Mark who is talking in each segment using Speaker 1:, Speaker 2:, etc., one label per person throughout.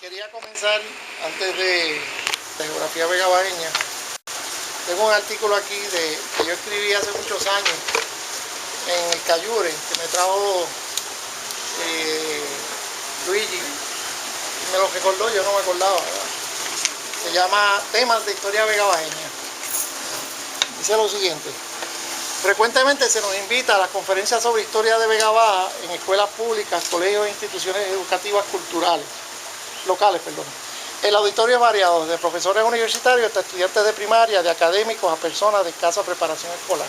Speaker 1: Quería comenzar, antes de la geografía vegabajeña, tengo un artículo aquí que yo escribí hace muchos años en el Cayure, que me trajo Luigi, y me lo recordó, yo no me acordaba, ¿verdad? Se llama Temas de Historia Vegabajeña. Dice lo siguiente: frecuentemente se nos invita a las conferencias sobre historia de Vega Baja en escuelas públicas, colegios e instituciones educativas locales. El auditorio es variado, desde profesores universitarios hasta estudiantes de primaria, de académicos a personas de escasa preparación escolar.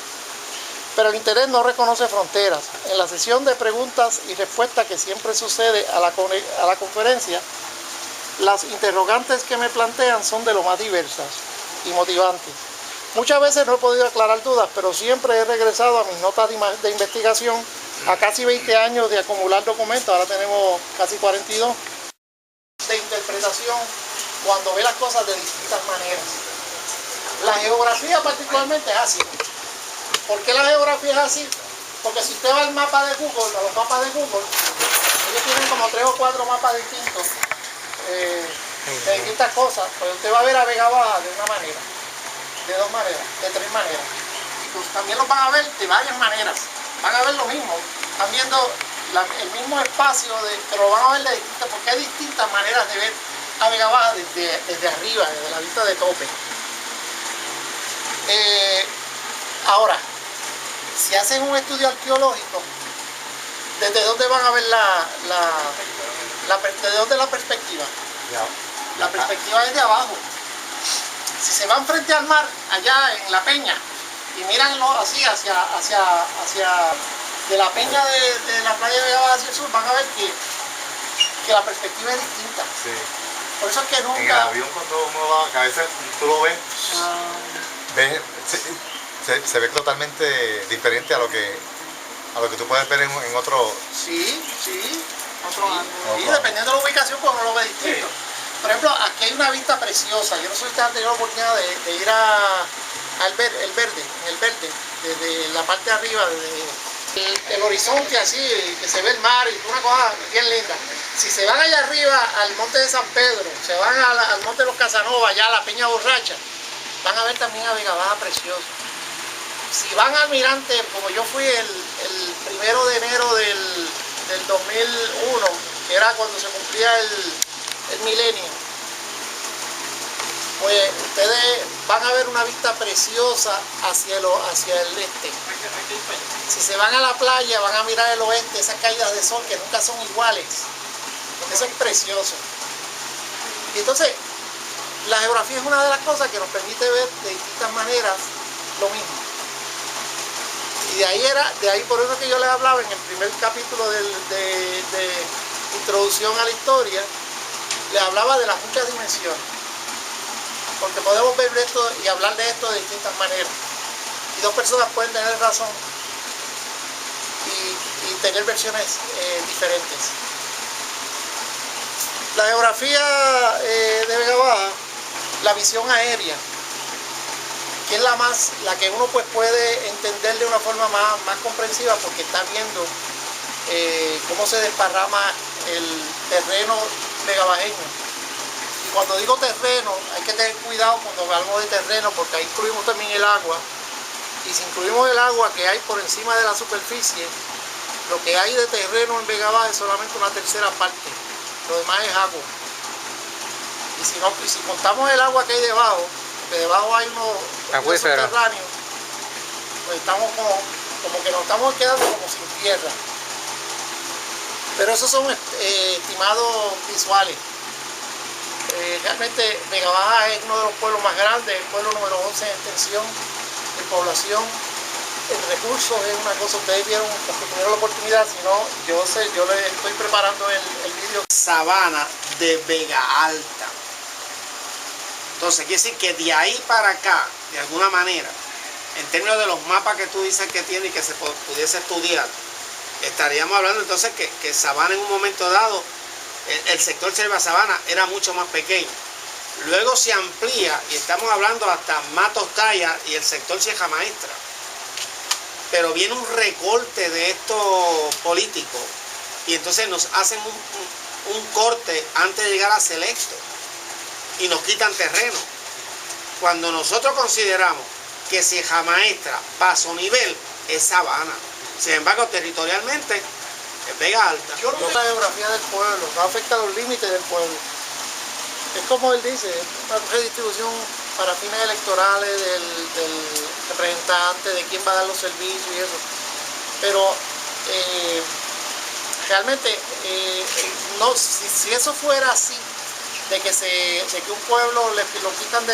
Speaker 1: Pero el interés no reconoce fronteras. En la sesión de preguntas y respuestas que siempre sucede a la conferencia, las interrogantes que me plantean son de lo más diversas y motivantes. Muchas veces no he podido aclarar dudas, pero siempre he regresado a mis notas de investigación a casi 20 años de acumular documentos. Ahora tenemos casi 42 de interpretación cuando ve las cosas de distintas maneras. La geografía particularmente es así. ¿Por qué la geografía es así? Porque si usted va al mapa de Google, a los mapas de Google, ellos tienen como 3 o 4 mapas distintos de distintas cosas, pues usted va a ver a Vega Baja de una manera, de 2 maneras, de 3 maneras. Y pues también los van a ver de varias maneras. Van a ver lo mismo, están viendo el mismo espacio, pero lo van a ver de distintas, porque hay distintas maneras de ver a Vega Baja desde arriba, desde la vista de tope. Ahora, si hacen un estudio arqueológico, ¿desde dónde van a ver desde dónde la perspectiva? La perspectiva es de abajo. Si se van frente al mar, allá en la peña, y miran así hacia de la peña de la playa de Vega Baja hacia el sur, van a ver que la perspectiva es distinta.
Speaker 2: Sí.
Speaker 1: Por eso es que nunca...
Speaker 2: En el avión cuando uno va, que a veces tú lo ves, se ve totalmente diferente a lo que tú puedes ver en otro...
Speaker 1: Sí, otro ángulo. Y dependiendo de la ubicación, pues uno lo ve distinto. Sí. Por ejemplo, aquí hay una vista preciosa. Yo no sé si ustedes han tenido la oportunidad de ir en el verde, desde la parte de arriba, desde el horizonte así, que se ve el mar y una cosa bien linda. Si se van allá arriba al monte de San Pedro, se van al monte de los Casanovas, allá a la Peña Borracha, van a ver también a Vega Baja precioso. Si van al Almirante, como yo fui el 1 de enero del 2001, que era cuando se cumplía el milenio, pues ustedes van a ver una vista preciosa hacia el este. Si se van a la playa, van a mirar el oeste, esas caídas de sol que nunca son iguales. Eso es precioso. Y entonces, la geografía es una de las cosas que nos permite ver de distintas maneras lo mismo. Y de ahí por eso que yo les hablaba en el primer capítulo de introducción a la historia, les hablaba de las muchas dimensiones. Porque podemos ver esto y hablar de esto de distintas maneras. Y 2 personas pueden tener razón y tener versiones diferentes. La geografía de Vega Baja, la visión aérea, que es la que uno pues puede entender de una forma más comprensiva, porque está viendo cómo se desparrama el terreno vegabajeño. Y cuando digo terreno, hay que tener cuidado cuando hablamos de terreno, porque ahí incluimos también el agua. Y si incluimos el agua que hay por encima de la superficie, lo que hay de terreno en Vega Baja es solamente una tercera parte. Lo demás es agua. Y si contamos el agua que hay debajo, porque debajo hay unos subterráneos, pues estamos como que nos estamos quedando como sin tierra. Pero esos son estimados visuales. Realmente Vega Baja es uno de los pueblos más grandes, el pueblo número 11 en extensión de población. El recurso es una cosa, ustedes vieron porque tuvieron la oportunidad, si no, yo les estoy preparando el vídeo.
Speaker 3: Sabana de Vega Alta. Entonces, quiere decir que de ahí para acá, de alguna manera, en términos de los mapas que tú dices que tiene y que se pudiese estudiar, estaríamos hablando entonces que Sabana en un momento dado, el sector Selva Sabana era mucho más pequeño. Luego se amplía y estamos hablando hasta Matos Talla y el sector Sierra Maestra. Pero viene un recorte de estos políticos y entonces nos hacen un corte antes de llegar a Selecto y nos quitan terreno. Cuando nosotros consideramos que Ceja Maestra, Paso Nivel, es sabana. Sin embargo, territorialmente es Vega Alta.
Speaker 1: Yo no sé la geografía del pueblo, no afecta a los límites del pueblo. Es como él dice, es una redistribución para fines electorales del representante, de quién va a dar los servicios y eso. Pero realmente, no, si eso fuera así, de que un pueblo lo quitan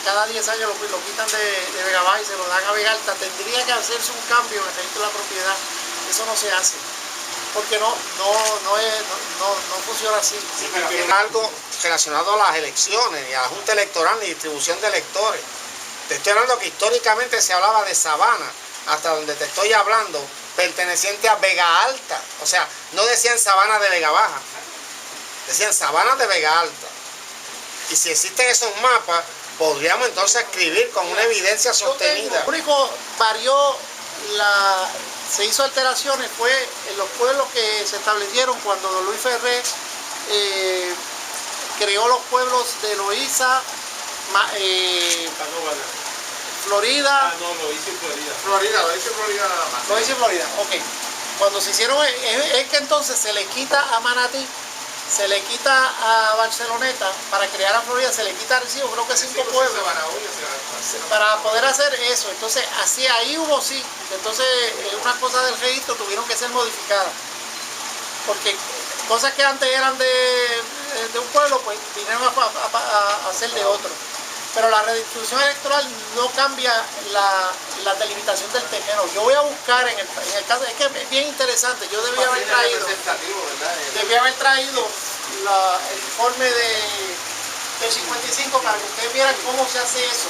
Speaker 1: cada 10 años lo quitan de Vega Baja y se lo dan a Vega Alta, tendría que hacerse un cambio en el registro de la propiedad. Eso no se hace, porque no funciona así.
Speaker 3: Sí, pero es algo relacionado a las elecciones y a la Junta Electoral y distribución de electores. Te estoy hablando que históricamente se hablaba de sabana, hasta donde te estoy hablando, perteneciente a Vega Alta. O sea, no decían sabana de Vega Baja, decían sabana de Vega Alta. Y si existen esos mapas, podríamos entonces escribir con una evidencia sostenida.
Speaker 1: Lo único varió, se hizo alteraciones fue en los pueblos que se establecieron cuando don Luis Ferré creó los pueblos de Loíza, Florida.
Speaker 4: No, lo hice en Florida.
Speaker 3: Lo hice Florida nada más.
Speaker 1: Loíza y Florida, ok. Cuando se hicieron, es que entonces se le quita a Manatí, se le quita a Barceloneta, para crear a Florida se le quita a Arecibo, creo que 5 pueblos, para poder hacer eso. Entonces, así ahí hubo sí, entonces unas cosas del registro tuvieron que ser modificadas, porque cosas que antes eran de un pueblo, pues vinieron a ser de otro. Pero la redistribución electoral no cambia la delimitación del terreno. Yo voy a buscar en el caso, es que es bien interesante, yo debía haber traído el informe del 55 para que ustedes vieran cómo se hace eso.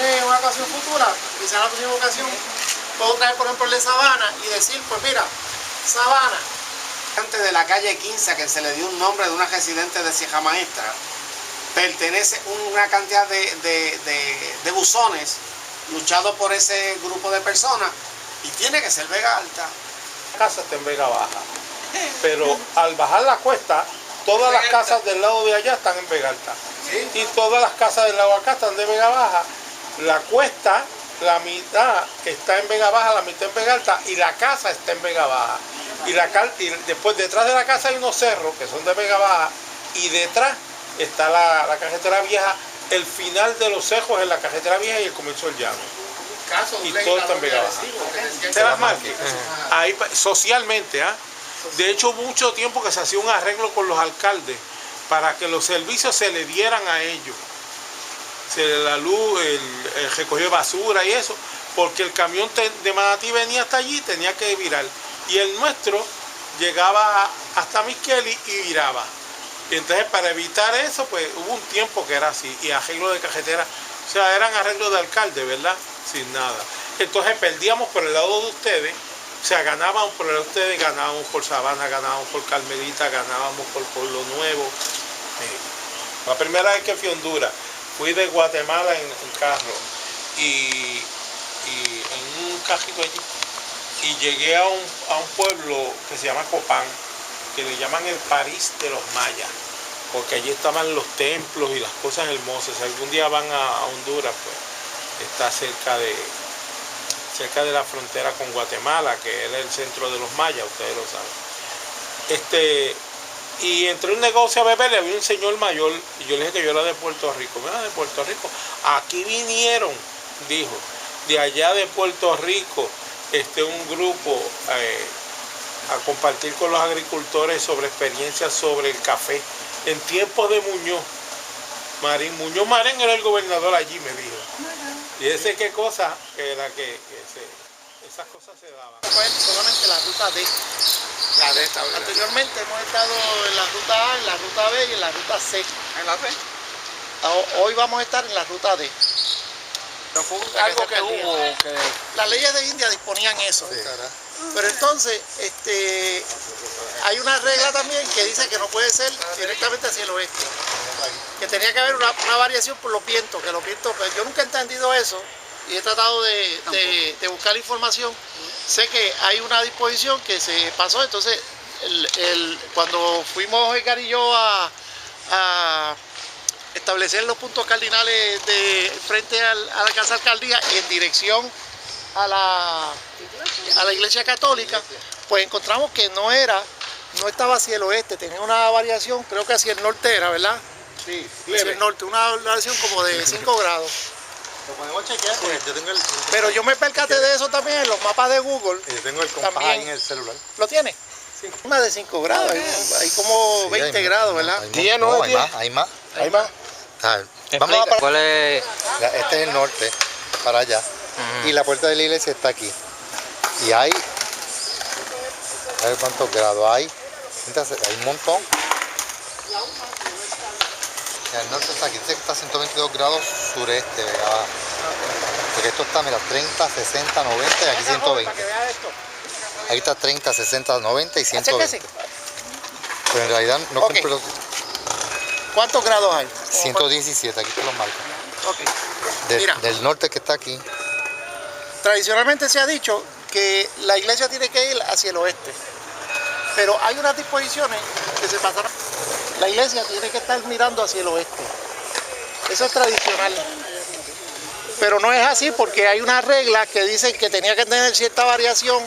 Speaker 1: En una ocasión futura, quizá en la próxima ocasión, puedo traer por ejemplo el de Sabana y decir, pues mira, Sabana.
Speaker 3: Antes de la calle 15, a que se le dio un nombre de una residente de Ceja Maestra, pertenece una cantidad de buzones luchados por ese grupo de personas y tiene que ser Vega Alta.
Speaker 4: La casa está en Vega Baja, pero al bajar la cuesta, todas las casas del lado de allá están en Vega Alta. ¿Sí? Y todas las casas del lado de acá están de Vega Baja. La cuesta, la mitad está en Vega Baja, la mitad en Vega Alta y la casa está en Vega Baja. Y después detrás de la casa hay unos cerros que son de Vega Baja y detrás está la carretera vieja, el final de los cerros es la carretera vieja y el comienzo del llano. Y todo está en Vega Baja. ¿Te las marques? Ahí, socialmente, de hecho mucho tiempo que se hacía un arreglo con los alcaldes para que los servicios se le dieran a ellos. La luz, el recogido de basura y eso, porque el camión de Manatí venía hasta allí, tenía que virar. Y el nuestro llegaba hasta Misqueli y viraba. Y entonces para evitar eso, pues hubo un tiempo que era así, y arreglo de carretera, o sea, eran arreglos de alcalde, ¿verdad? Sin nada. Entonces perdíamos por el lado de ustedes, o sea, ganábamos por el lado de ustedes, ganábamos por Sabana, ganábamos por Carmelita, ganábamos por Pueblo Nuevo. La primera vez que fui a Honduras, fui de Guatemala en carro, y en un cajito allí, y llegué a un pueblo que se llama Copán, que le llaman el París de los mayas, porque allí estaban los templos y las cosas hermosas. Si algún día van a Honduras, pues está cerca de la frontera con Guatemala, que era el centro de los mayas, ustedes lo saben. Y entré a un negocio a beber, le había un señor mayor, y yo le dije que yo era de Puerto Rico. Mira, de Puerto Rico, aquí vinieron, dijo, de allá de Puerto Rico, un grupo a compartir con los agricultores sobre experiencias sobre el café en tiempos de Muñoz Marín era el gobernador allí, me dijo. Y ese qué cosa era esas cosas se daban.
Speaker 1: Fue solamente la ruta D. Anteriormente hemos estado en la ruta A, en la ruta B y en la ruta C.
Speaker 3: ¿En la C?
Speaker 1: Hoy vamos a estar en la ruta D.
Speaker 3: Pero fue algo que hubo.
Speaker 1: Las leyes de India disponían eso. Sí. Pero entonces, hay una regla también que dice que no puede ser directamente hacia el oeste. Que tenía que haber una variación por los vientos, que los vientos, pues, yo nunca he entendido eso y he tratado de buscar información. Sé que hay una disposición que se pasó, entonces cuando fuimos Edgar y yo a establecer los puntos cardinales frente a la Casa Alcaldía en dirección a la Iglesia Católica, pues encontramos que no estaba hacia el oeste, tenía una variación, creo que hacia el norte era, ¿verdad?
Speaker 2: Sí,
Speaker 1: Hacia el norte, una variación como de 5 grados.
Speaker 2: Lo podemos chequear porque yo tengo
Speaker 1: Pero yo me percaté de eso también en los mapas de Google.
Speaker 2: yo tengo el compás
Speaker 1: También.
Speaker 2: ahí en el celular.
Speaker 1: ¿Lo tiene? Sí. Más de 5 grados, hay como
Speaker 2: Sí,
Speaker 1: 20
Speaker 2: hay
Speaker 1: grados,
Speaker 2: más,
Speaker 1: ¿verdad?
Speaker 2: hay más.
Speaker 4: Día
Speaker 2: No,
Speaker 4: no,
Speaker 2: hay
Speaker 4: día.
Speaker 2: más, hay más.
Speaker 4: ¿Hay más?
Speaker 2: Ah, vamos a
Speaker 5: ¿Cuál es?
Speaker 2: Este es el norte, para allá. Y la puerta de la iglesia está aquí. Y hay, a ver cuántos grados hay. Entonces, hay un montón. El norte está aquí, dice que está a 122 grados sureste. ¿Verdad? Porque esto está, mira, 30, 60, 90 y aquí 120.
Speaker 1: Para que vea esto.
Speaker 2: Aquí está 30, 60, 90 y 120.
Speaker 1: Acérquese.
Speaker 2: Pero en realidad no
Speaker 1: Ok.
Speaker 2: compré los
Speaker 1: ¿Cuántos grados hay?
Speaker 2: 117, aquí te los marco.
Speaker 1: Ok.
Speaker 2: De-
Speaker 1: Mira.
Speaker 2: del norte que está aquí.
Speaker 1: Tradicionalmente se ha dicho que la iglesia tiene que ir hacia el oeste, pero hay unas disposiciones que se pasaron. La iglesia tiene que estar mirando hacia el oeste. Eso es tradicional. Pero no es así porque hay unas reglas que dicen que tenía que tener cierta variación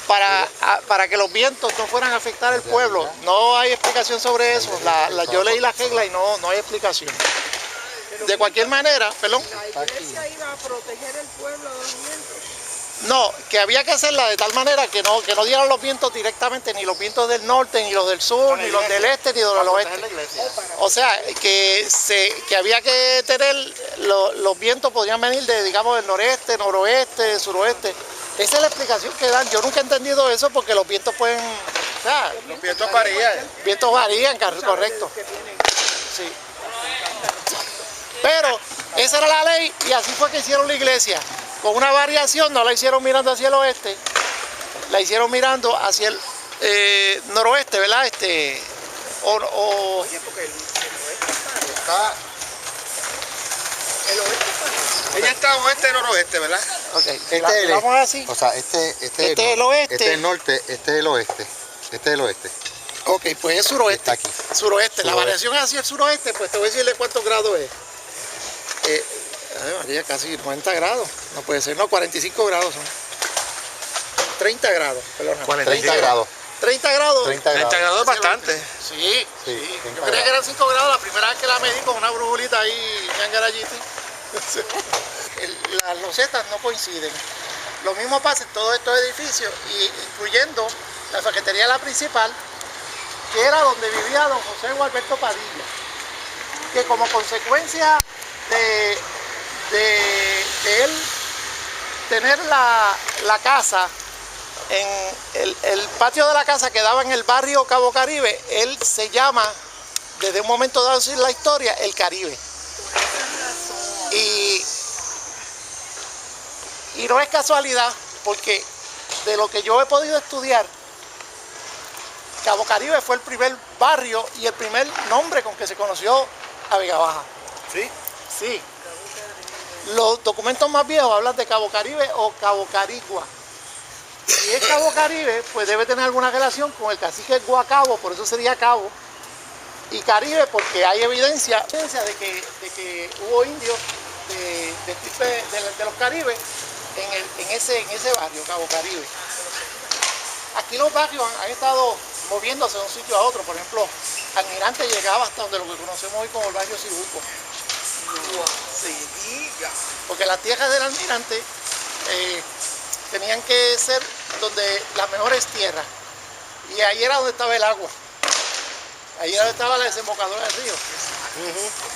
Speaker 1: para que los vientos no fueran a afectar el pueblo. No hay explicación sobre eso. Yo leí las reglas y no hay explicación. De cualquier manera, perdón.
Speaker 6: La iglesia iba a proteger el pueblo de los vientos.
Speaker 1: No, que había que hacerla de tal manera que no dieran los vientos directamente, ni los vientos del norte, ni los del sur, ni los del este, ni los del oeste. O sea, que había que tener, los vientos podían venir de, digamos, del noreste, noroeste, suroeste. Esa es la explicación que dan. Yo nunca he entendido eso porque los vientos pueden, o sea,
Speaker 4: Los vientos varían.
Speaker 1: vientos varían, correcto. Sí. Pero esa era la ley y así fue que hicieron la iglesia. Con una variación, no la hicieron mirando hacia el oeste, la hicieron mirando hacia el noroeste, ¿verdad?
Speaker 4: Ella está oeste-noroeste, ¿verdad?
Speaker 1: Ok,
Speaker 2: Este es el
Speaker 1: vamos así.
Speaker 2: O sea, este es
Speaker 1: el oeste.
Speaker 2: Este es el norte, este es el oeste. Este es el oeste.
Speaker 1: Ok, pues es suroeste.
Speaker 2: Está aquí.
Speaker 1: Suroeste. La
Speaker 2: Suroeste.
Speaker 1: variación hacia el suroeste, pues te voy a decirle cuántos grados es. Ay, María, casi 90 grados. No puede ser, no, 45 grados son. 30 grados, perdón.
Speaker 2: 30 grados.
Speaker 1: 30 grados.
Speaker 2: 30 grados.
Speaker 4: grados es bastante.
Speaker 1: Sí,
Speaker 2: Sí,
Speaker 1: sí.
Speaker 2: 30
Speaker 1: Yo creía que eran 5 grados la primera vez que la medí con una brujulita ahí en Garayiti. Las losetas no coinciden. Lo mismo pasa en todos estos edificios, incluyendo la paquetería La Principal, que era donde vivía don José Gualberto Padilla, que como consecuencia de él tener la casa, en el patio de la casa que daba en el barrio Cabo Caribe, él se llama, desde un momento dado en la historia, el Caribe. Y no es casualidad, porque de lo que yo he podido estudiar, Cabo Caribe fue el primer barrio y el primer nombre con que se conoció a Vega Baja.
Speaker 4: ¿Sí?
Speaker 1: Sí. Los documentos más viejos hablan de Cabo Caribe o Cabo Carigua. Si es Cabo Caribe, pues debe tener alguna relación con el cacique Guacabo, por eso sería Cabo. Y Caribe porque hay evidencia de que hubo indios de los Caribes en ese barrio, Cabo Caribe. Aquí los barrios han estado moviéndose de un sitio a otro. Por ejemplo, Almirante llegaba hasta donde lo que conocemos hoy como el barrio Cibuco. Porque las tierras del Almirante tenían que ser donde las mejores tierras. Y ahí era donde estaba el agua. Ahí era donde estaba la desembocadura del río.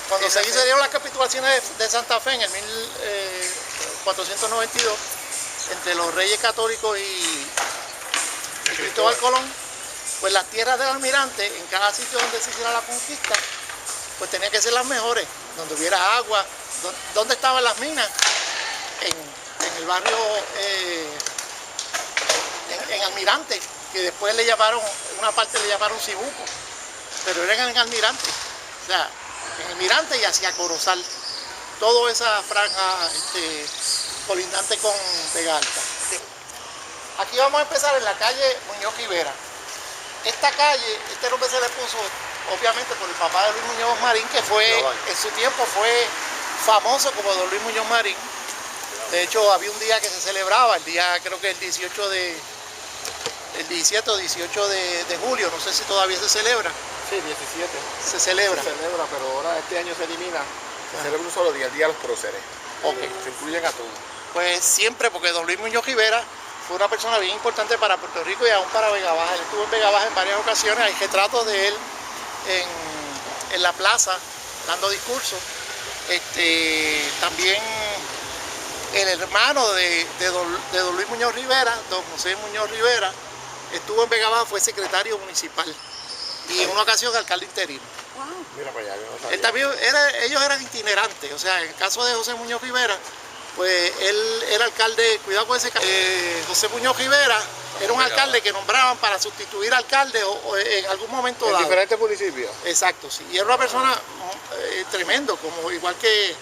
Speaker 1: Cuando se hicieron las capitulaciones de Santa Fe en el 1492, entre los reyes católicos y Cristóbal Colón, pues las tierras del Almirante, en cada sitio donde se hiciera la conquista, pues tenían que ser las mejores, donde hubiera agua. ¿Dónde estaban las minas? En el barrio, en Almirante, que después le llamaron, una parte le llamaron Cibuco, pero eran en Almirante. O sea, en Almirante y hacia Corozal, toda esa franja colindante con Vega Alta. Aquí vamos a empezar en la calle Muñoz Rivera. esta calle, este nombre se le puso obviamente por el papá de Luis Muñoz Marín, que fue, en su tiempo fue famoso como don Luis Muñoz Marín. De hecho, había un día que se celebraba, el día creo que el 17 o 18 de julio, no sé si todavía se celebra.
Speaker 5: Sí, 17.
Speaker 1: Se celebra.
Speaker 5: Se celebra, pero ahora este año se elimina. Se celebra un solo día, el Día de los Próceres.
Speaker 1: Ok.
Speaker 5: Se incluyen a todos.
Speaker 1: Pues siempre, porque don Luis Muñoz Rivera fue una persona bien importante para Puerto Rico y aún para Vega Baja. Él estuvo en Vega Baja en varias ocasiones, hay retratos de él en la plaza dando discursos. También el hermano de don Luis Muñoz Rivera, don José Muñoz Rivera, estuvo en Vega Baja, fue secretario municipal y en una ocasión alcalde interino.
Speaker 5: Mira para allá, yo no sabía.
Speaker 1: Él también ellos eran itinerantes, o sea, en el caso de José Muñoz Rivera, pues él era alcalde, cuidado con ese José Muñoz Rivera era un alcalde que nombraban para sustituir alcalde o en algún momento
Speaker 5: En
Speaker 1: dado.
Speaker 5: diferentes municipios.
Speaker 1: Exacto, sí. Y era una persona tremendo, como igual que...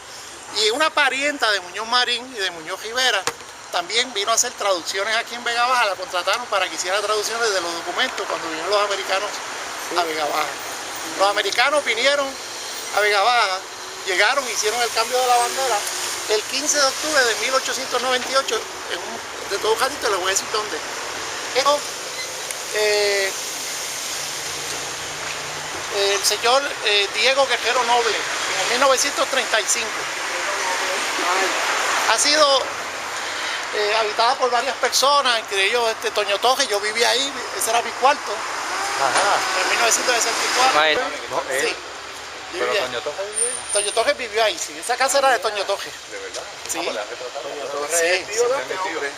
Speaker 1: Y una parienta de Muñoz Marín y de Muñoz Rivera también vino a hacer traducciones aquí en Vega Baja, la contrataron para que hiciera traducciones de los documentos cuando vinieron los americanos a Vega Baja. Los americanos vinieron a Vega Baja, llegaron, hicieron el cambio de la bandera el 15 de octubre de 1898, de todo ratito les voy a decir dónde. Esto, el señor Diego Guerrero Noble, en 1935. Ha sido habitada por varias personas, entre ellos Toño Toje, yo vivía ahí, ese era mi cuarto, en 1964.
Speaker 2: No, él.
Speaker 1: Sí,
Speaker 2: Pero
Speaker 1: vivía ahí.
Speaker 2: Toño Toja vive ahí.
Speaker 1: Toño Toje vivió ahí, sí, esa casa era de Toño Toje.
Speaker 5: De verdad.
Speaker 1: Sí.
Speaker 5: Vamos, le han retratado.
Speaker 1: Sí,
Speaker 5: Tío de este hombre.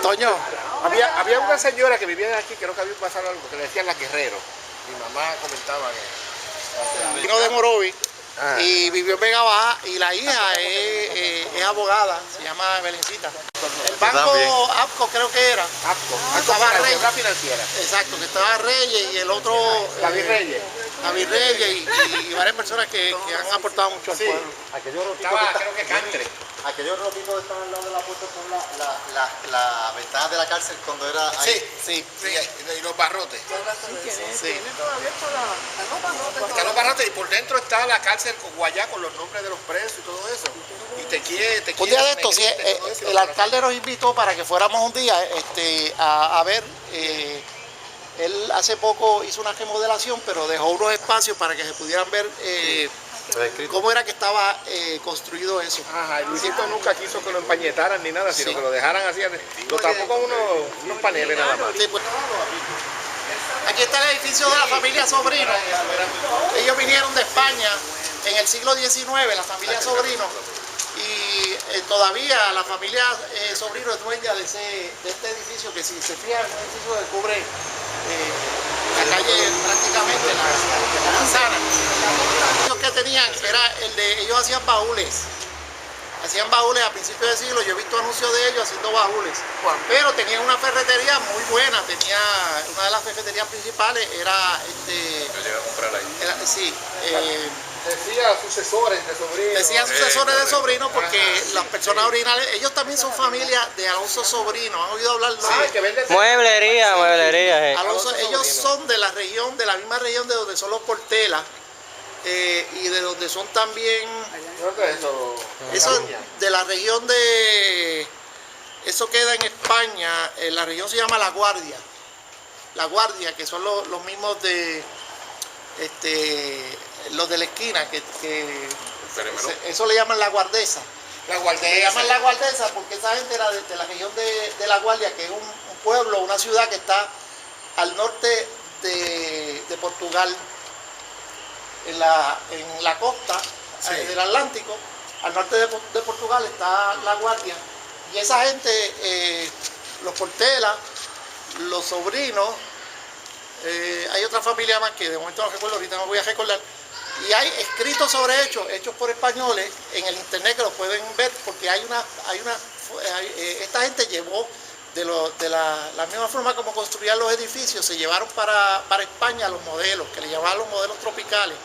Speaker 1: Toño,
Speaker 5: Había una señora que vivía aquí, creo que había pasado algo, que le decían la Guerrero. Mi mamá comentaba que...
Speaker 1: vino de Morovi
Speaker 5: Ah.
Speaker 1: y vivió en Vega Baja y la hija es abogada, se llama Belencita. El banco
Speaker 2: también.
Speaker 1: APCO creo que era.
Speaker 5: Estaba
Speaker 1: Reyes.
Speaker 5: financiera.
Speaker 1: Exacto, que estaba Reyes y el otro...
Speaker 5: David Reyes.
Speaker 1: David Reyes y varias personas que han aportado mucho al pueblo.
Speaker 2: Aquellos rotitos
Speaker 5: Estaba,
Speaker 2: que están-
Speaker 5: creo que Cantre.
Speaker 2: aquellos rotitos que están al lado de la puerta son la ventana de la cárcel cuando era ahí.
Speaker 1: Sí,
Speaker 5: Y los barrotes.
Speaker 1: sí.
Speaker 6: Tiene todavía hasta la
Speaker 5: Están los barrotes y por dentro está la cárcel con Guayá con los nombres de los presos y todo eso. Y te quiere,
Speaker 1: Un día de estos, sí, el alcalde nos invitó para que fuéramos un día a ver. Él hace poco hizo una remodelación, pero dejó unos espacios para que se pudieran ver cómo era que estaba construido eso.
Speaker 5: Ajá, Luisito nunca quiso que lo empañetaran ni nada, sino
Speaker 1: Sí.
Speaker 5: que lo dejaran así. Lo tapó con unos paneles nada más.
Speaker 1: Sí, pues. Aquí está el edificio de la familia Sobrino. Ellos vinieron de España en el siglo XIX, la familia Sobrino. Y todavía la familia Sobrino es dueña de este edificio, que si se fijan, es un edificio que cubre la calle prácticamente, la manzana. Los que tenían era el de, ellos hacían baúles a principios de siglo, yo he visto anuncios de ellos haciendo baúles, pero tenían una ferretería muy buena, una de las ferreterías principales era
Speaker 2: Yo llegué a comprar ahí.
Speaker 1: sí,
Speaker 5: Decía sucesores de Sobrino.
Speaker 1: decían sucesores de Sobrino porque las personas originales, ellos también son familia de Alonso Sobrino, ¿han oído hablar de
Speaker 5: Sí, que vende
Speaker 7: Mueblería.
Speaker 1: Alonso? Ellos son de la región, de la misma región de donde son los Portela, y de donde son también,
Speaker 5: ¿Dónde es eso?
Speaker 1: eso de la región de, eso queda en España, la región se llama La Guardia, que son los mismos de, los de la esquina, eso le llaman La Guardesa.
Speaker 5: La
Speaker 1: Le
Speaker 5: Guardesa.
Speaker 1: llaman La Guardesa porque esa gente era de la región de La Guardia, que es un pueblo, una ciudad que está al norte de Portugal, en la costa del Atlántico. Al norte de Portugal está La Guardia. Y esa gente, los Portela, los Sobrinos, hay otra familia más que de momento no recuerdo, ahorita no voy a recordar. Y hay escritos sobre hechos por españoles en el internet que los pueden ver, porque esta gente llevó de la misma forma como construían los edificios, se llevaron para España los modelos, que le llamaban los modelos tropicales.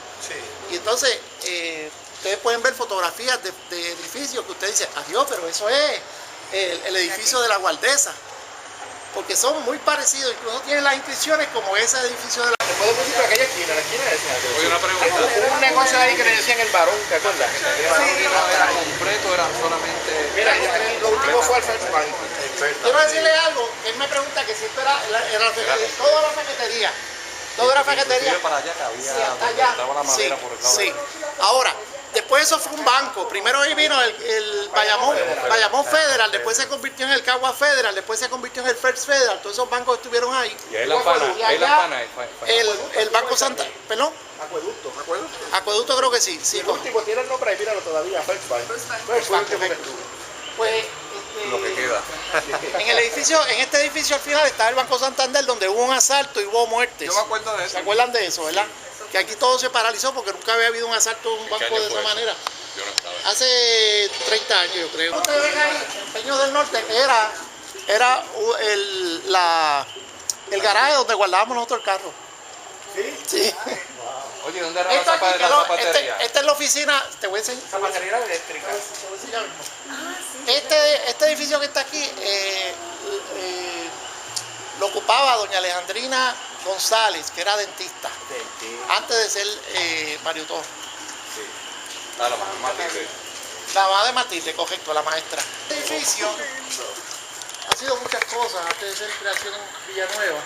Speaker 1: Y entonces ustedes pueden ver fotografías de edificios que usted dice, adiós, pero eso es el edificio de La Guardesa. porque son muy parecidos, incluso tienen las inscripciones como ese edificio de la...
Speaker 5: Después del municipio, aquella esquina, la esquina esa.
Speaker 7: Oye, una pregunta.
Speaker 5: Hubo un negocio ahí que le decían el Barón, ¿te acuerdas?
Speaker 7: No era completo, era solamente...
Speaker 5: Mira, lo último fue al First Bank.
Speaker 1: Quiero decirle algo, él me pregunta que si esto era toda la paquetería. Todo era paquetería.
Speaker 7: Inclusive para allá que había,
Speaker 1: Sí, hasta
Speaker 7: donde
Speaker 1: allá.
Speaker 7: estaba la madera por el lado
Speaker 1: Sí.
Speaker 7: de
Speaker 1: Ahora, después eso fue un banco. Primero ahí vino el Bayamón Federal, después se convirtió en el Cagua Federal, después se convirtió en el First Federal. Todos esos bancos estuvieron ahí.
Speaker 7: Y ahí la pana,
Speaker 1: Y
Speaker 7: ahí la
Speaker 1: allá,
Speaker 7: pana.
Speaker 1: el Banco Santa, perdón,
Speaker 5: Acueducto.
Speaker 1: Acueducto creo que sí.
Speaker 5: Y el último tiene el nombre ahí, míralo todavía, First Bank. First Bank, correcto.
Speaker 1: Pues
Speaker 7: Lo que queda.
Speaker 1: en este edificio al final estaba el Banco Santander, donde hubo un asalto y hubo muertes.
Speaker 7: Yo me acuerdo de eso.
Speaker 1: ¿Se acuerdan de eso, verdad? Que aquí todo se paralizó porque nunca había habido un asalto en un banco
Speaker 7: año
Speaker 1: de esa
Speaker 7: fue eso?
Speaker 1: manera.
Speaker 7: Yo no estaba.
Speaker 1: Hace 30 años, yo creo. Ustedes ven ahí, en Peños del Norte, era el garaje donde guardábamos nosotros el carro. Sí.
Speaker 7: Oye, ¿dónde era
Speaker 1: Esto
Speaker 7: la
Speaker 1: aquí
Speaker 7: zapatería?
Speaker 1: esta es la oficina, te voy a enseñar.
Speaker 5: Zapatería eléctrica.
Speaker 1: Este edificio que está aquí lo ocupaba doña Alejandrina González, que era dentista, antes de ser Mario Torres.
Speaker 7: Ah, la mamá Matilde.
Speaker 1: La mamá de Matilde, correcto, la maestra. Este edificio ha sido muchas cosas antes de ser creación en Villanueva.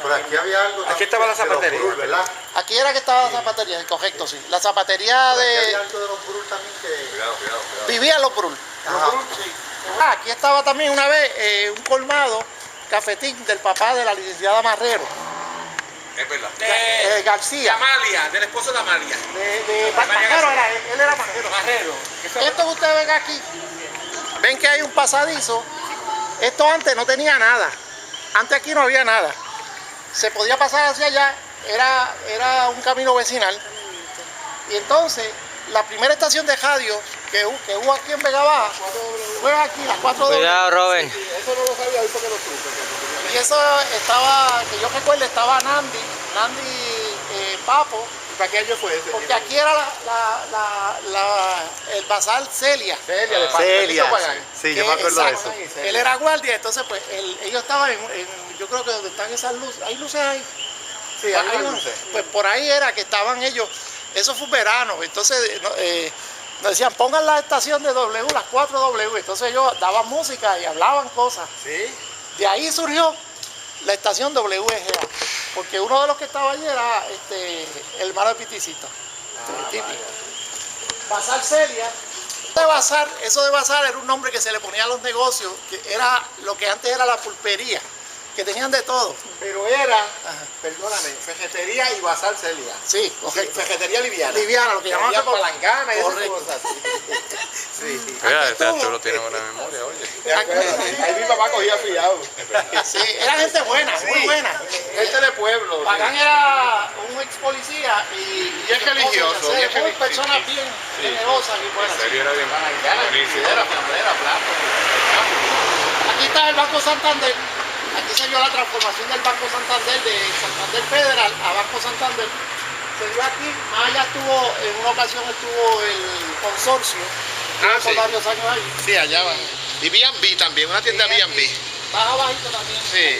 Speaker 2: Por aquí había algo.
Speaker 5: Aquí estaba la
Speaker 2: de los
Speaker 5: zapatería.
Speaker 2: Brul, ¿verdad?
Speaker 1: Aquí era que estaba la zapatería, correcto, sí. La zapatería
Speaker 2: Por aquí había
Speaker 1: de...
Speaker 2: algo de los Brul también que.
Speaker 7: Cuidado.
Speaker 1: Vivían los Brul.
Speaker 2: Ajá.
Speaker 1: Aquí estaba también una vez un colmado, cafetín del papá de la licenciada Marrero,
Speaker 7: Es verdad.
Speaker 1: García.
Speaker 3: Amalia, del esposo de Amalia.
Speaker 1: Marrero era, él era Marrero.
Speaker 3: Marrero.
Speaker 1: Esto que ustedes ven aquí, ven que hay un pasadizo. Esto antes no tenía nada. Antes aquí no había nada. Se podía pasar hacia allá, era un camino vecinal. Y entonces, la primera estación de radio que hubo aquí en Vega Baja fue aquí, las 4 de...
Speaker 8: Cuidado, Robert.
Speaker 5: Eso no lo sabía hoy porque lo trucos.
Speaker 1: Y eso estaba, que yo recuerdo, estaba Nandi Papo,
Speaker 5: ¿Para qué año fue ese?
Speaker 1: porque aquí era el bazar Celia.
Speaker 5: Celia, de
Speaker 2: Celia.
Speaker 5: Pagán.
Speaker 2: Sí, yo me acuerdo de
Speaker 1: Exacto.
Speaker 2: eso.
Speaker 1: Él era guardia, entonces pues ellos estaban yo creo que donde están esas luces, ¿hay luces ahí?
Speaker 5: Sí,
Speaker 1: Hay
Speaker 5: hay
Speaker 1: unas.
Speaker 5: luces.
Speaker 1: Pues por ahí era que estaban ellos, eso fue un verano, entonces nos decían pongan la estación de W, las 4 W, entonces ellos daban música y hablaban cosas.
Speaker 5: Sí.
Speaker 1: De ahí surgió la estación WGA, porque uno de los que estaba allí era el hermano de Piticita. Típico. Bazar Celia. Eso de bazar era un nombre que se le ponía a los negocios, que era lo que antes era la pulpería, que tenían de todo.
Speaker 5: Pero era, perdóname, Fejetería y Bazar Celia.
Speaker 1: Sí, correcto.
Speaker 5: Fejetería liviana.
Speaker 1: Liviana, lo que llamaban
Speaker 5: Había
Speaker 1: como-
Speaker 5: palangana y esas
Speaker 1: Correcto.
Speaker 5: cosas. Sí.
Speaker 7: Mira,
Speaker 1: Aquí
Speaker 7: Arturo tiene buena memoria, oye.
Speaker 5: ¿Te acuerdas? Ahí mi papá cogía fiado.
Speaker 1: Sí, era gente buena, muy buena.
Speaker 5: Gente de pueblo.
Speaker 1: Pagán era un ex policía y
Speaker 5: Bien religioso, bien
Speaker 1: Muy
Speaker 5: religioso.
Speaker 1: personas bien generosas y buenas.
Speaker 7: Sería era bien buenísimo.
Speaker 1: Aquí está el Banco Santander. Aquí se vio la transformación del Banco Santander de Santander Federal a Banco Santander. Se vio aquí, más allá en una ocasión estuvo el consorcio.
Speaker 5: Ah,
Speaker 1: por
Speaker 5: sí.
Speaker 1: varios años ahí.
Speaker 5: Sí, allá va. Y B&B también, una tienda B&B.
Speaker 1: Baja bajito también.
Speaker 5: Sí.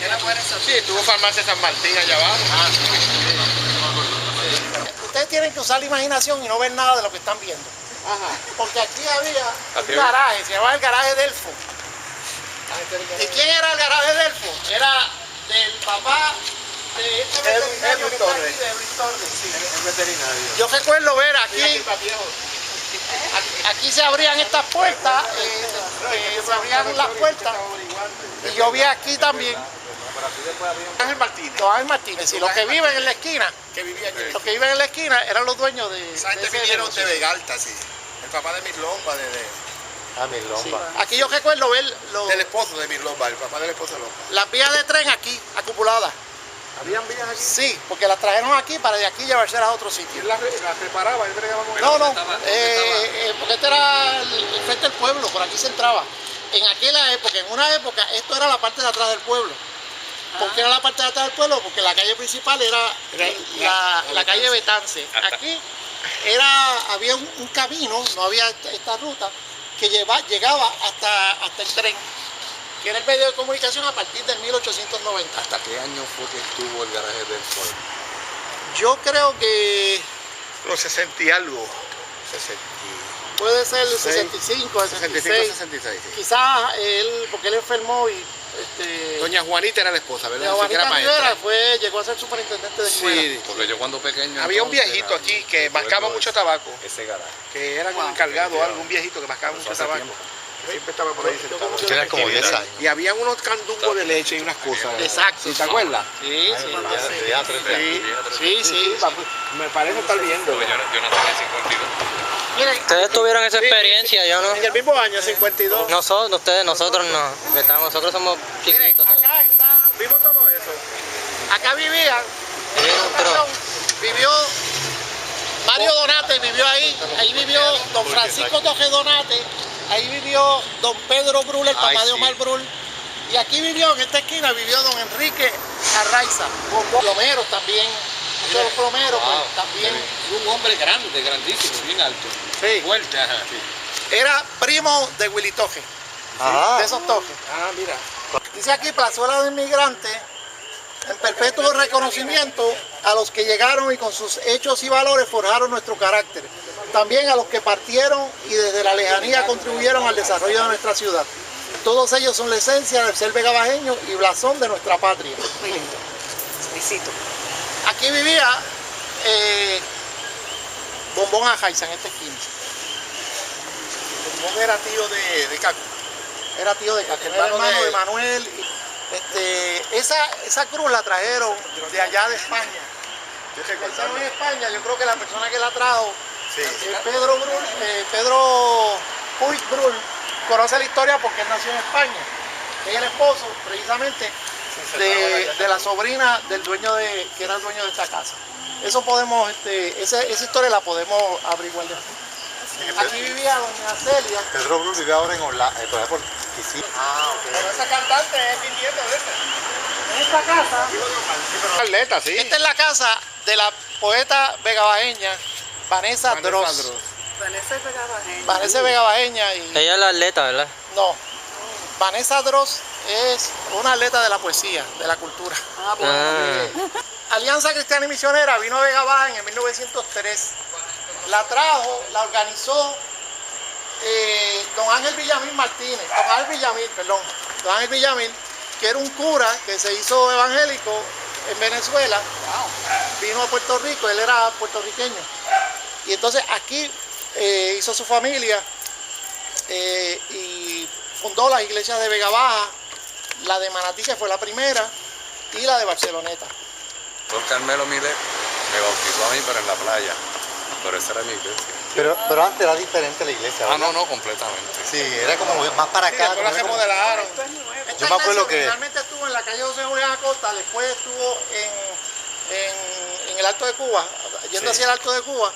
Speaker 5: Sí, tuvo farmacia San Martín allá abajo.
Speaker 1: Ustedes tienen que usar la imaginación y no ver nada de lo que están viendo.
Speaker 5: Ajá.
Speaker 1: Porque aquí había
Speaker 7: Aquí
Speaker 1: un
Speaker 7: había-
Speaker 1: garaje, se llamaba el garaje Delfo. ¿Y quién era el garaje Delfo? Era del papá de este veterinario que está aquí,
Speaker 5: Torres.
Speaker 1: de Edwin Torres, sí.
Speaker 5: El veterinario.
Speaker 1: Yo recuerdo ver aquí,
Speaker 5: viejo.
Speaker 1: aquí se abrían estas puertas, se abrían las puertas, y yo vi aquí también
Speaker 5: Ángel Martínez,
Speaker 1: Don Ángel Martínez, y los que viven en la esquina,
Speaker 5: que vivía aquí.
Speaker 1: los que viven en la esquina eran los dueños de
Speaker 5: Esa gente
Speaker 1: ese
Speaker 5: vinieron
Speaker 1: negocio.
Speaker 5: de Vegalta, sí. El papá de Mirlomba,
Speaker 2: Mi
Speaker 1: Sí.
Speaker 2: lomba.
Speaker 1: Aquí yo recuerdo ver
Speaker 5: del esposo de Mirlomba, el papá del esposo de Lomba.
Speaker 1: las vías de tren aquí, acumuladas.
Speaker 5: ¿Habían vías aquí?
Speaker 1: Sí, porque las trajeron aquí para de aquí llevárselas a otro sitio.
Speaker 5: Él las preparaba, él bregaba con
Speaker 1: No, no,
Speaker 7: ¿dónde
Speaker 1: porque este era el frente del pueblo, por aquí se entraba. En aquella época, en una época, esto era la parte de atrás del pueblo. ¿Por qué era la parte de atrás del pueblo? Porque la calle principal era la calle Betance. Aquí había un camino, no había esta ruta, que llegaba hasta el tren. que era el medio de comunicación a partir del 1890.
Speaker 7: ¿Hasta qué año fue que estuvo el garaje del Ford?
Speaker 1: Yo creo que
Speaker 5: Los 60 y algo. 60.
Speaker 1: puede ser el 65, el 66.
Speaker 5: 66, sí.
Speaker 1: Quizás él, porque él enfermó y
Speaker 5: Doña Juanita era la esposa, ¿verdad?
Speaker 1: doña
Speaker 5: Sí, que era
Speaker 1: Juanita
Speaker 5: maestra.
Speaker 1: Rivera llegó a ser superintendente de escuela.
Speaker 5: Sí.
Speaker 7: Porque yo cuando pequeño...
Speaker 5: Había un
Speaker 7: entonces,
Speaker 5: viejito aquí que mascaba
Speaker 7: recuerdo
Speaker 5: mucho tabaco,
Speaker 7: Ese garaje.
Speaker 5: que era como encargado o algo, un viejito que mascaba mucho
Speaker 7: hace
Speaker 5: tabaco.
Speaker 7: tiempo.
Speaker 5: Que siempre estaba por ahí sentado.
Speaker 2: Tenía como 10 años.
Speaker 5: Y había unos candumbos de leche y unas cosas.
Speaker 1: Exacto.
Speaker 5: ¿Sí, ¿te acuerdas?
Speaker 1: Sí, sí.
Speaker 2: Ya 13 años.
Speaker 1: Sí, sí.
Speaker 5: Me parece estar viendo.
Speaker 7: Yo nací en el 52.
Speaker 1: Miren,
Speaker 8: Ustedes tuvieron esa experiencia, yo no.
Speaker 1: en el mismo año, 52.
Speaker 8: Nosotros, nosotros no. Nosotros somos
Speaker 1: Miren,
Speaker 8: chiquitos.
Speaker 1: acá está,
Speaker 5: Vimos todo eso.
Speaker 1: acá vivían,
Speaker 8: Otro.
Speaker 1: vivió Mario Donate, vivió ahí vivió don Francisco Toje Donate, ahí vivió don Pedro Brul, el papá
Speaker 2: Ay,
Speaker 1: de
Speaker 2: sí.
Speaker 1: Omar Brul, y aquí vivió, en esta esquina, vivió don Enrique Arraiza, plomeros también, muchos de los plomeros, pues, también.
Speaker 7: Un hombre grande, grandísimo, bien alto.
Speaker 1: Sí.
Speaker 7: Fuerte, ajá.
Speaker 1: Era primo de Willy Toje,
Speaker 2: Ajá.
Speaker 1: de esos Tojes.
Speaker 5: Ah, mira.
Speaker 1: Dice aquí, plazuela de inmigrantes, en perpetuo reconocimiento a los que llegaron y con sus hechos y valores forjaron nuestro carácter. También a los que partieron y desde la lejanía contribuyeron al desarrollo de nuestra ciudad. Todos ellos son la esencia del ser vegabajeño y blasón de nuestra patria.
Speaker 6: Muy lindo. Exquisito.
Speaker 1: Aquí vivía Bombón Ajaiza en esta esquina.
Speaker 5: Bombón era tío de Caco.
Speaker 1: Era tío de Caco, era hermano de Manuel. Esa cruz la trajeron de allá de España. La hicieron en España, yo creo que la persona que la trajo, Pedro Puig Brul, conoce la historia porque él nació en España. Es el esposo, precisamente, de la sobrina del dueño que era el dueño de esta casa. Eso podemos, esa historia la podemos averiguar después. Aquí vivía doña Celia.
Speaker 2: Pedro Brul vive ahora en Orlando, por Kissimmee.
Speaker 5: Ah, ok.
Speaker 1: Pero esa cantante es mi nieta, ¿verdad? En esta casa.
Speaker 5: Atleta, sí.
Speaker 1: Esta es la casa de la poeta vegabajeña Vanessa Dross.
Speaker 6: Vanessa es vegabajeña.
Speaker 1: Vanessa vegabajeña y
Speaker 8: Ella es la atleta, ¿verdad?
Speaker 1: no. Vanessa Dross es una atleta de la poesía, de la cultura.
Speaker 6: Ah, bueno.
Speaker 8: Ah.
Speaker 1: Alianza Cristiana y Misionera vino a Vega Baja en el 1903. La trajo, la organizó don Ángel Villamil Martínez, don Ángel Villamil, que era un cura que se hizo evangélico en Venezuela, vino a Puerto Rico, él era puertorriqueño. Y entonces aquí hizo su familia y fundó las iglesias de Vega Baja, la de Manatí, que fue la primera, y la de Barceloneta.
Speaker 7: Don Carmelo Milet me bautizó a mí, pero en la playa. Pero esa era mi iglesia.
Speaker 2: Pero antes era diferente la iglesia,
Speaker 7: Ah,
Speaker 2: ¿verdad?
Speaker 7: no, completamente.
Speaker 2: Sí, era como más para acá.
Speaker 1: Después la
Speaker 2: como-
Speaker 1: remodelaron.
Speaker 6: Esto es nuevo.
Speaker 1: Esta
Speaker 2: Yo me acuerdo
Speaker 1: iglesia
Speaker 2: que-
Speaker 1: originalmente estuvo en la calle José Julián Acosta, después estuvo en el Alto de Cuba, yendo hacia el Alto de Cuba,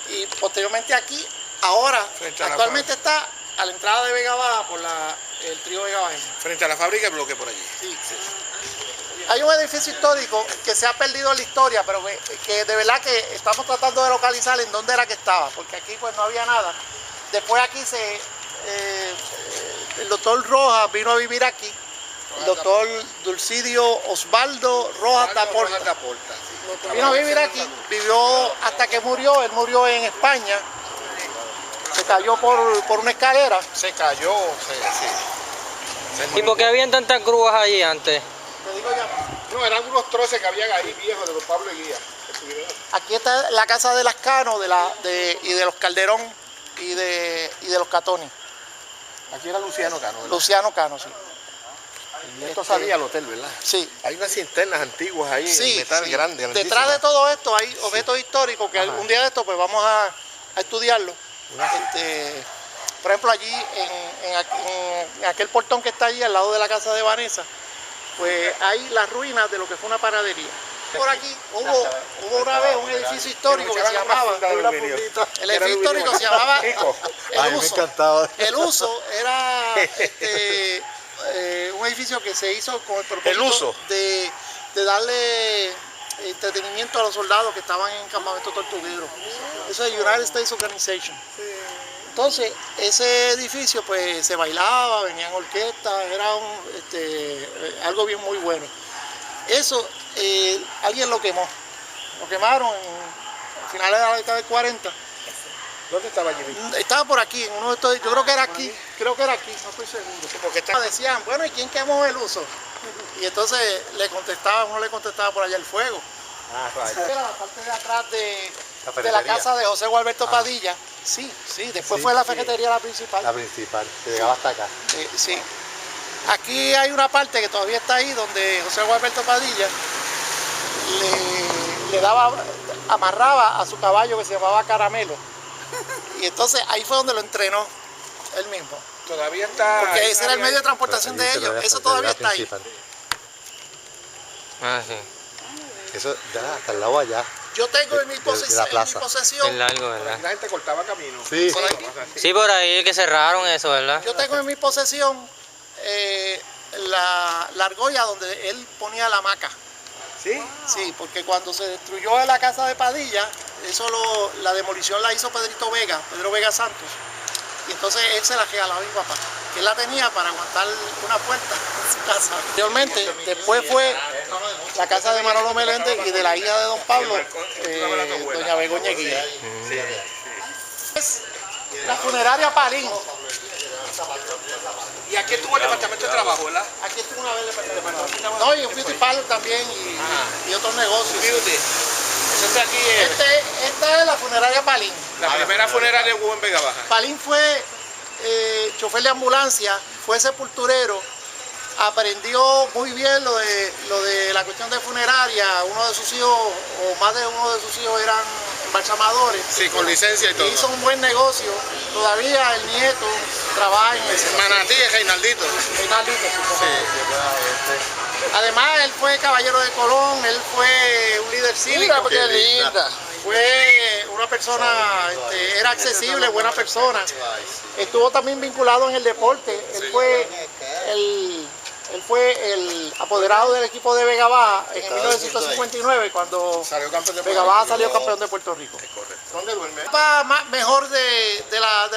Speaker 1: y posteriormente aquí, ahora,
Speaker 5: Frente a la
Speaker 1: actualmente está a la entrada de Vega Baja por el trío Vega Baja.
Speaker 5: Frente a la fábrica el bloque por allí.
Speaker 1: Hay un edificio histórico que se ha perdido en la historia, pero que de verdad que estamos tratando de localizar en dónde era que estaba, porque aquí pues no había nada. Después aquí el doctor Rojas vino a vivir aquí, el doctor Dulcidio Osvaldo Rojas Taporta. Vino a vivir aquí, vivió hasta que murió, él murió en España, se cayó por una escalera.
Speaker 5: Se cayó, sí.
Speaker 8: ¿Y por qué habían tantas grúas allí antes?
Speaker 1: Te digo ya.
Speaker 5: No, eran unos troces que habían ahí viejos de los Pablo y Guía.
Speaker 1: Aquí está la casa de las Cano y de los Calderón y de los Catoni.
Speaker 5: Aquí era Luciano Cano, ¿verdad?
Speaker 1: Luciano Cano, sí.
Speaker 5: Y esto salía al hotel, ¿verdad?
Speaker 1: Sí,
Speaker 5: Hay unas cisternas antiguas ahí,
Speaker 1: sí,
Speaker 5: en metal
Speaker 1: sí.
Speaker 5: grande,
Speaker 1: Detrás de
Speaker 5: grandísimas.
Speaker 1: todo esto hay objetos históricos que algún día de esto pues vamos a estudiarlo. Por ejemplo, allí en aquel portón que está allí al lado de la casa de Vanessa, pues hay las ruinas de lo que fue una panadería. Por aquí hubo una vez un edificio histórico que se llamaba, el edificio histórico se llamaba
Speaker 2: Ay,
Speaker 1: El
Speaker 2: me
Speaker 1: Uso.
Speaker 2: encantaba.
Speaker 1: El Uso era un edificio que se hizo con el propósito
Speaker 5: El Uso.
Speaker 1: de darle entretenimiento a los soldados que estaban en campamento tortuguero. Eso es United States Organization. Entonces, ese edificio pues se bailaba, venían orquestas, era algo bien muy bueno. Eso, alguien lo quemó. Lo quemaron a finales de la década del 40.
Speaker 5: ¿Dónde estaba Jimmy?
Speaker 1: Estaba por aquí, en uno de estos, yo creo que era aquí, no estoy seguro.
Speaker 5: Porque
Speaker 1: Decían, bueno, ¿y quién quemó el uso? Y entonces uno le contestaba por allá el fuego. Era la parte de atrás de la casa de José Gualberto Padilla. Sí, después fue la ferretería la principal.
Speaker 2: La principal, que llegaba hasta acá.
Speaker 1: Sí. Aquí hay una parte que todavía está ahí donde José Gualberto Padilla amarraba a su caballo que se llamaba Caramelo. Y entonces ahí fue donde lo entrenó él mismo.
Speaker 5: Todavía está...
Speaker 1: Porque ese era el medio de transportación de ellos. Eso todavía está ahí.
Speaker 8: Ah, sí.
Speaker 2: Eso ya hasta el lado allá.
Speaker 1: Yo tengo en mi
Speaker 2: de la
Speaker 1: posesión,
Speaker 2: plaza.
Speaker 8: Es largo, ¿verdad?
Speaker 5: La gente cortaba camino.
Speaker 2: Sí.
Speaker 8: Sí, por ahí que cerraron eso, ¿verdad?
Speaker 1: yo tengo en mi posesión la argolla donde él ponía la hamaca.
Speaker 5: ¿Sí?
Speaker 1: Sí, porque cuando se destruyó la casa de Padilla, la demolición la hizo Pedro Vega Santos. Y entonces él se la regalaba a mi papá, que él la tenía para aguantar una puerta en su casa. Anteriormente, después fue la casa de Manolo Meléndez y de la hija de don Pablo, doña Begoña Guía. Es la funeraria Palín.
Speaker 5: Y aquí estuvo el departamento de trabajo, ¿verdad?
Speaker 1: Aquí estuvo una vez el departamento. No, y un beauty parlor también y otros negocios.
Speaker 5: Beauty. Eso está aquí.
Speaker 1: Esta es la funeraria Palín.
Speaker 5: La primera funeraria hubo en Vega Baja.
Speaker 1: Palín fue chofer de ambulancia, fue sepulturero, aprendió muy bien lo de la cuestión de funeraria. Uno de sus hijos, o más de uno de sus hijos, eran embalsamadores.
Speaker 5: Sí, con licencia y todo.
Speaker 1: Hizo un buen negocio. Todavía el nieto trabaja en ese.
Speaker 5: Manatí es Reinaldito.
Speaker 1: Reinaldito, Además, él fue caballero de Colón, él fue un líder cívico.
Speaker 5: Mira, porque linda.
Speaker 1: Fue una persona, era accesible, buena persona. Estuvo también vinculado en el deporte. Él fue el apoderado del equipo de Vega Baja en 1959, cuando Vega Baja salió campeón de Puerto Rico.
Speaker 5: ¿Dónde duerme?
Speaker 1: La mejor de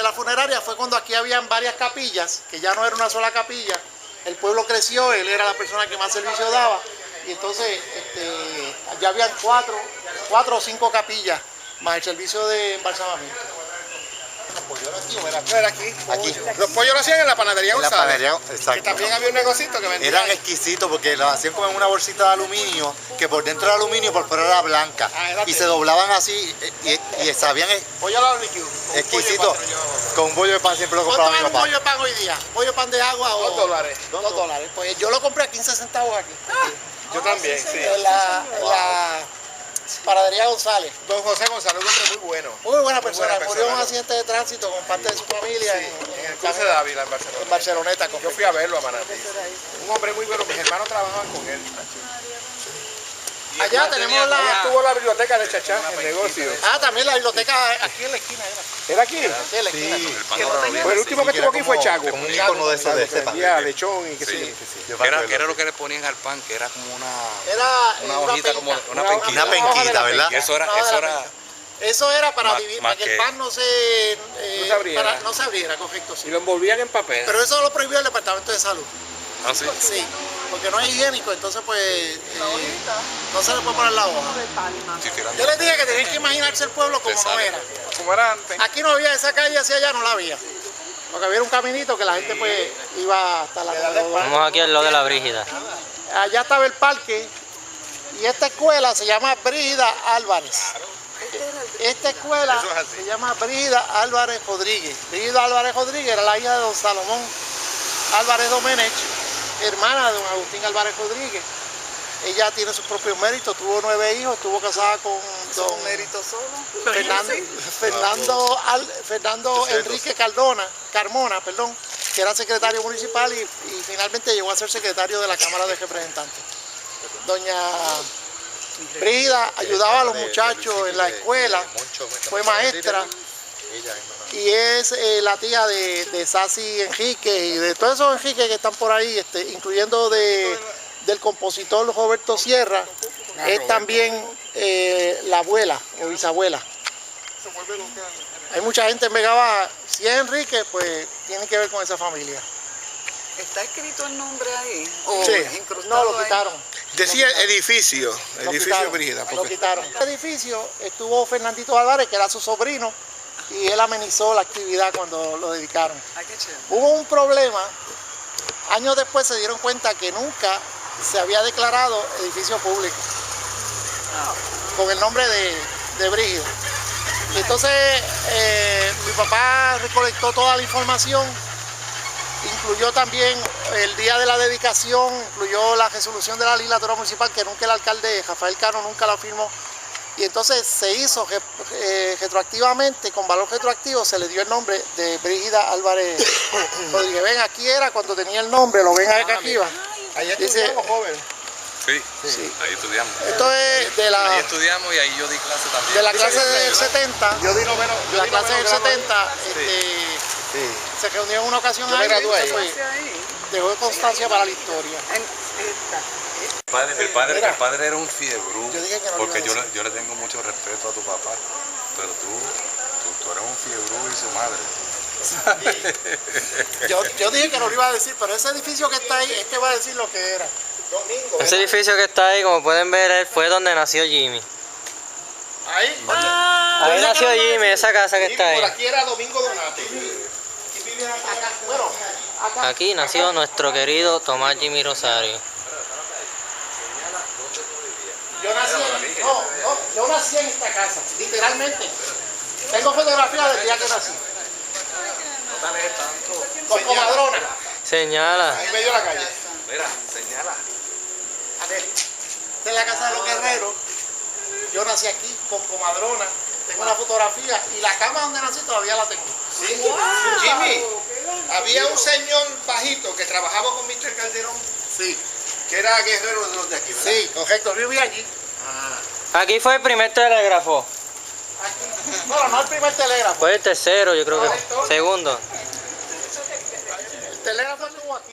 Speaker 1: la funeraria fue cuando aquí habían varias capillas, que ya no era una sola capilla. El pueblo creció, él era la persona que más servicio daba, y entonces ya habían cuatro o cinco capillas, más el servicio de embalsamamiento.
Speaker 5: Era aquí.
Speaker 2: Aquí.
Speaker 5: Los pollos lo hacían en la panadería
Speaker 2: En la
Speaker 5: González.
Speaker 2: panadería,
Speaker 5: Que
Speaker 2: exacto.
Speaker 5: también había un negocito que vendía.
Speaker 2: Eran exquisitos porque los hacían como en una bolsita de aluminio, que por dentro era aluminio y por fuera era blanca. Y se doblaban así y sabían
Speaker 5: Pollo a la barbecue.
Speaker 2: exquisitos. Con un bollo de pan siempre lo compraba mi
Speaker 1: ¿Cuánto vale un
Speaker 2: papá.
Speaker 1: pollo de pan hoy día? ¿Pollo de pan de agua o...?
Speaker 5: $2.
Speaker 1: $2. Pues yo lo compré a 15 centavos aquí.
Speaker 5: Yo también, sí.
Speaker 1: En la panadería González.
Speaker 5: Don José González, un hombre muy bueno.
Speaker 1: Muy buena persona.
Speaker 5: buena
Speaker 1: Murió en un
Speaker 5: persona.
Speaker 1: accidente de tránsito con parte de su familia
Speaker 5: En el cruce de Ávila, en Barcelona.
Speaker 1: en Barceloneta.
Speaker 5: Yo fui a verlo a Manatí. Un hombre muy bueno, mis hermanos trabajaban con él.
Speaker 1: Allá tenemos
Speaker 5: Allá estuvo la biblioteca de Chachá, el negocio.
Speaker 1: también la biblioteca aquí en la esquina.
Speaker 5: ¿Era aquí?
Speaker 1: Aquí en la esquina.
Speaker 5: Pues el último que estuvo aquí fue Chago.
Speaker 2: Como un icono de eso, de este pan.
Speaker 5: Vendía lechón y qué sé yo.
Speaker 2: Yo
Speaker 7: ¿Qué
Speaker 2: me acuerdo.
Speaker 7: era lo que le ponían al pan? Que era como una
Speaker 1: Era
Speaker 7: hojita, como una penquita.
Speaker 2: Una penquita, ¿verdad?
Speaker 7: Y eso era
Speaker 1: Eso era para,
Speaker 7: Más-
Speaker 1: para
Speaker 7: más
Speaker 1: que el
Speaker 7: que-
Speaker 1: pan no se
Speaker 5: abriera.
Speaker 1: no se abriera, correcto, sí.
Speaker 5: Y lo envolvían en papel.
Speaker 1: Pero eso lo prohibió el Departamento de Salud.
Speaker 7: así.
Speaker 1: Sí, porque no es higiénico, entonces pues no se le puede poner la hoja.
Speaker 7: Si tirando.
Speaker 1: Yo les dije que tenían que imaginarse el pueblo como no era.
Speaker 5: Como era antes.
Speaker 1: Aquí no había esa calle, hacia allá no la había. Porque había un caminito que la gente pues iba hasta la
Speaker 8: Vamos aquí al lado de la Brígida.
Speaker 1: Allá estaba el parque y esta escuela se llama Brígida Álvarez. Esta escuela
Speaker 5: Eso es así.
Speaker 1: se llama Brígida Álvarez Rodríguez. Brígida Álvarez Rodríguez era la hija de don Salomón Álvarez Domenech, hermana de don Agustín Álvarez Rodríguez. Ella tiene sus propios méritos, tuvo 9 hijos, estuvo casada con don Fernando Enrique Carmona, que era secretario municipal y finalmente llegó a ser secretario de la Cámara de Representantes. Doña Brígida ayudaba a los muchachos en la escuela, fue maestra y es la tía de Sassy Enrique y de todos esos Enrique que están por ahí, incluyendo del compositor Roberto Sierra, es también la abuela o bisabuela.
Speaker 5: se vuelve lo que
Speaker 1: Hay mucha gente en Vega Baja. Si es Enrique, pues tiene que ver con esa familia.
Speaker 6: ¿Está escrito el nombre ahí? ¿O
Speaker 1: Sí,
Speaker 6: incrustado
Speaker 1: no, lo
Speaker 6: ahí?
Speaker 1: quitaron.
Speaker 5: Decía edificio,
Speaker 1: Lo
Speaker 5: edificio
Speaker 1: quitaron,
Speaker 5: Brígida.
Speaker 1: Lo
Speaker 5: Porque
Speaker 1: quitaron. En el edificio estuvo Fernandito Álvarez, que era su sobrino, y él amenizó la actividad cuando lo dedicaron.
Speaker 6: Ay, qué chévere.
Speaker 1: Hubo un problema, años después se dieron cuenta que nunca se había declarado edificio público con el nombre de Brígida. Y entonces mi papá recolectó toda la información, incluyó también el día de la dedicación, incluyó la resolución de la legislatura municipal que nunca el alcalde Rafael Cano nunca la firmó. Y entonces se hizo retroactivamente, con valor retroactivo, se le dio el nombre de Brígida Álvarez Rodríguez. Ven, aquí era cuando tenía el nombre, lo ven acá arriba.
Speaker 5: ahí
Speaker 1: Dice-
Speaker 5: estudiamos, joven.
Speaker 7: Sí,
Speaker 1: Sí.
Speaker 7: ahí estudiamos.
Speaker 1: Esto es de
Speaker 7: Ahí
Speaker 1: la,
Speaker 7: estudiamos y ahí yo di clase también.
Speaker 1: de la clase del 70.
Speaker 5: Yo di noveno. yo
Speaker 1: La
Speaker 5: di
Speaker 1: clase
Speaker 5: noveno
Speaker 1: del
Speaker 5: grado.
Speaker 1: 70
Speaker 5: Sí.
Speaker 1: se reunió en una ocasión
Speaker 5: Yo me
Speaker 1: ahí,
Speaker 5: gradué ahí.
Speaker 1: pues,
Speaker 6: Hacia ahí.
Speaker 1: dejó constancia para la historia.
Speaker 7: El padre era un fiebrú,
Speaker 1: Yo dije que no lo
Speaker 7: porque
Speaker 1: iba a decir.
Speaker 7: yo le tengo mucho respeto a tu papá, pero tú eres un fiebrú y su madre.
Speaker 1: Yo dije que no lo iba a decir, pero ese edificio que está ahí, este va a decir lo que era.
Speaker 8: Ese edificio que está ahí, como pueden ver, fue donde nació Jimmy.
Speaker 5: Ahí.
Speaker 8: Ahí nació Jimmy, esa casa que está ahí.
Speaker 5: Por aquí era Domingo Donati.
Speaker 1: Acá, bueno, acá.
Speaker 8: Aquí nació nuestro querido Tomás Jimmy Rosario.
Speaker 1: Yo nací en esta casa, literalmente. Tengo fotografías del día que nací. Con comadrona.
Speaker 8: Señala.
Speaker 5: Ahí medio de la calle.
Speaker 7: Mira, señala.
Speaker 1: A ver, esta es la casa de los guerreros. Yo nací aquí con comadrona. Tengo una fotografía y la cama donde nací todavía la tengo.
Speaker 5: Sí. Jimmy, había un señor bajito que trabajaba con Mr. Calderón,
Speaker 1: Sí,
Speaker 5: que era guerrero de los de aquí, ¿verdad?
Speaker 1: sí, correcto. Yo viví allí.
Speaker 8: Aquí fue el primer telégrafo.
Speaker 1: Aquí. Bueno, no el primer telégrafo.
Speaker 8: Fue el tercero, yo creo que. Segundo.
Speaker 1: El telégrafo estuvo aquí.